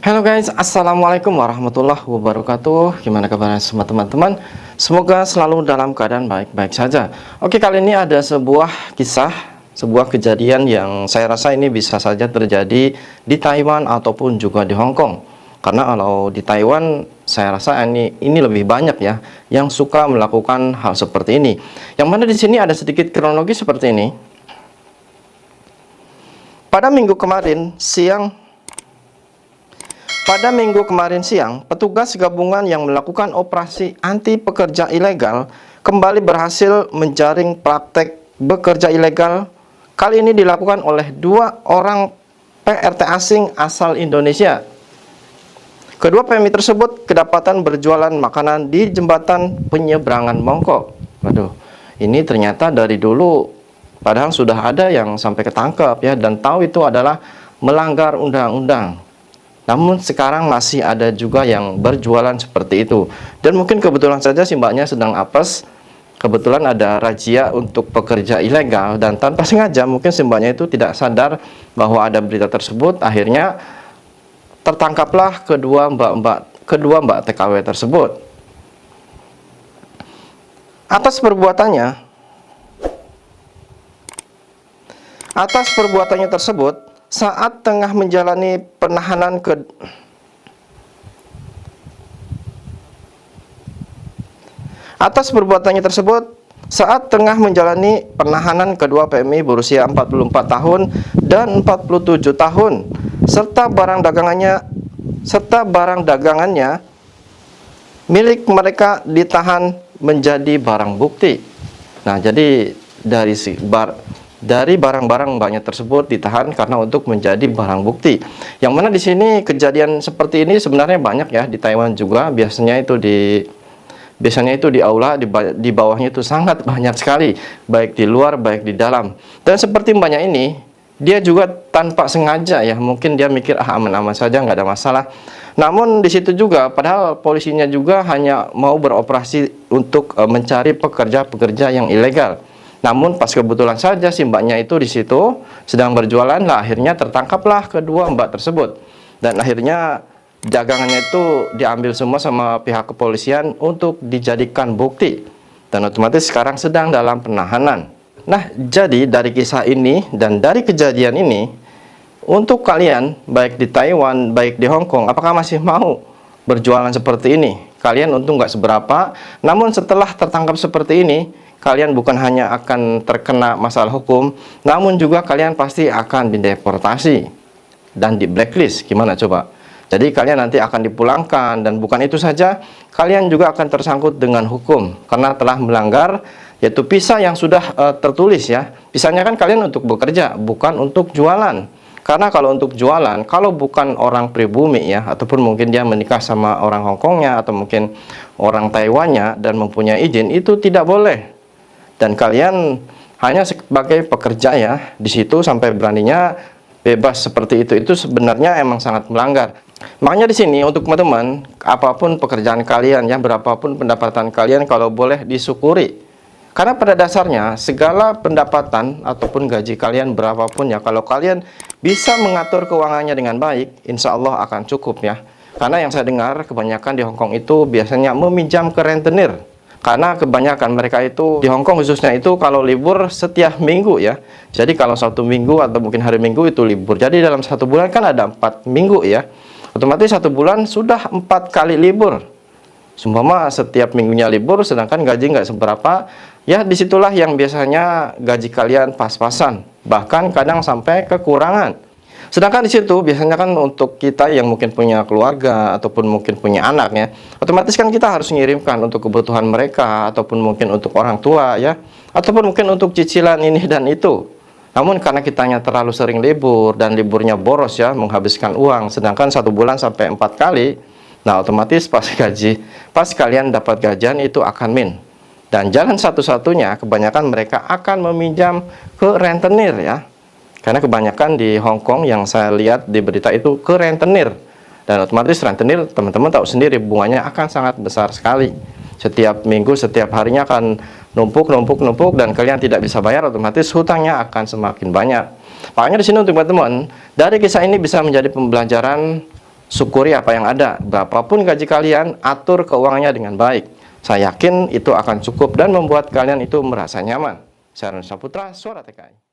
Halo guys, assalamualaikum warahmatullahi wabarakatuh. Gimana kabarnya semua teman-teman? Semoga selalu dalam keadaan baik-baik saja. Oke, kali ini ada sebuah kisah, sebuah kejadian yang saya rasa ini bisa saja terjadi di Taiwan ataupun juga di Hong Kong. Karena kalau di Taiwan, saya rasa ini lebih banyak ya yang suka melakukan hal seperti ini. Yang mana di sini ada sedikit kronologi seperti ini. Pada minggu kemarin siang, petugas gabungan yang melakukan operasi anti pekerja ilegal kembali berhasil menjaring praktek bekerja ilegal. Kali ini dilakukan oleh 2 orang PRT asing asal Indonesia. Kedua PMI tersebut kedapatan berjualan makanan di jembatan penyeberangan Mongkok. Waduh, ini ternyata dari dulu padahal sudah ada yang sampai ketangkep ya, dan tahu itu adalah melanggar undang-undang. Namun sekarang masih ada juga yang berjualan seperti itu. Dan mungkin kebetulan saja si mbaknya sedang apes. Kebetulan ada razia untuk pekerja ilegal, dan tanpa sengaja mungkin si mbaknya itu tidak sadar bahwa ada berita tersebut. Akhirnya tertangkaplah kedua mbak TKW tersebut. Atas perbuatannya tersebut, saat tengah menjalani penahanan kedua PMI berusia 44 tahun dan 47 tahun serta barang dagangannya milik mereka ditahan menjadi barang bukti. Nah, jadi dari barang-barang banyak tersebut ditahan karena untuk menjadi barang bukti. Yang mana di sini kejadian seperti ini sebenarnya banyak ya di Taiwan juga. Biasanya itu di aula, di bawahnya itu sangat banyak sekali, baik di luar baik di dalam. Dan seperti mbaknya ini, dia juga tanpa sengaja ya, mungkin dia mikir aman-aman saja, nggak ada masalah. Namun di situ juga padahal polisinya juga hanya mau beroperasi untuk mencari pekerja-pekerja yang ilegal. Namun pas kebetulan saja si mbaknya itu di situ sedang berjualan, lah akhirnya tertangkaplah kedua mbak tersebut. Dan akhirnya dagangannya itu diambil semua sama pihak kepolisian untuk dijadikan bukti. Dan otomatis sekarang sedang dalam penahanan. Nah, jadi dari kisah ini dan dari kejadian ini, untuk kalian baik di Taiwan baik di Hong Kong, apakah masih mau berjualan seperti ini? Kalian untung nggak seberapa, namun setelah tertangkap seperti ini, kalian bukan hanya akan terkena masalah hukum, namun juga kalian pasti akan dideportasi dan di blacklist. Gimana coba? Jadi kalian nanti akan dipulangkan, dan bukan itu saja, kalian juga akan tersangkut dengan hukum karena telah melanggar yaitu visa yang sudah tertulis ya. Visanya kan kalian untuk bekerja, bukan untuk jualan. Karena kalau untuk jualan, kalau bukan orang pribumi ya, ataupun mungkin dia menikah sama orang Hongkongnya atau mungkin orang Taiwannya dan mempunyai izin, itu tidak boleh. Dan kalian hanya sebagai pekerja ya di situ sampai beraninya bebas seperti itu sebenarnya emang sangat melanggar. Makanya di sini untuk teman-teman, apapun pekerjaan kalian ya, berapapun pendapatan kalian, kalau boleh disyukuri. Karena pada dasarnya segala pendapatan ataupun gaji kalian berapapun ya, kalau kalian bisa mengatur keuangannya dengan baik, insya Allah akan cukup ya. Karena yang saya dengar kebanyakan di Hong Kong itu biasanya meminjam ke rentenir. Karena kebanyakan mereka itu di Hong Kong khususnya itu kalau libur setiap minggu ya. Jadi kalau satu minggu atau mungkin hari Minggu itu libur. Jadi dalam satu bulan kan ada 4 minggu ya. Otomatis satu bulan sudah 4 kali libur. Sumpama setiap minggunya libur, sedangkan gaji nggak seberapa. Ya disitulah yang biasanya gaji kalian pas-pasan. Bahkan kadang sampai kekurangan. Sedangkan di situ biasanya kan untuk kita yang mungkin punya keluarga ataupun mungkin punya anak ya, otomatis kan kita harus mengirimkan untuk kebutuhan mereka ataupun mungkin untuk orang tua ya, ataupun mungkin untuk cicilan ini dan itu. Namun karena kitanya terlalu sering libur dan liburnya boros ya, menghabiskan uang, sedangkan satu bulan sampai 4 kali, nah otomatis pas kalian dapat gajian itu akan min. Dan jalan satu-satunya kebanyakan mereka akan meminjam ke rentenir ya. Karena kebanyakan di Hong Kong yang saya lihat di berita itu ke rentenir. Dan otomatis rentenir teman-teman tahu sendiri bunganya akan sangat besar sekali. Setiap minggu, setiap harinya akan numpuk dan kalian tidak bisa bayar, otomatis hutangnya akan semakin banyak. Makanya di sini untuk teman-teman, dari kisah ini bisa menjadi pembelajaran syukuri apa yang ada. Berapapun gaji kalian, atur keuangannya dengan baik. Saya yakin itu akan cukup dan membuat kalian itu merasa nyaman. Saya Ron Saputra, Suara TKI.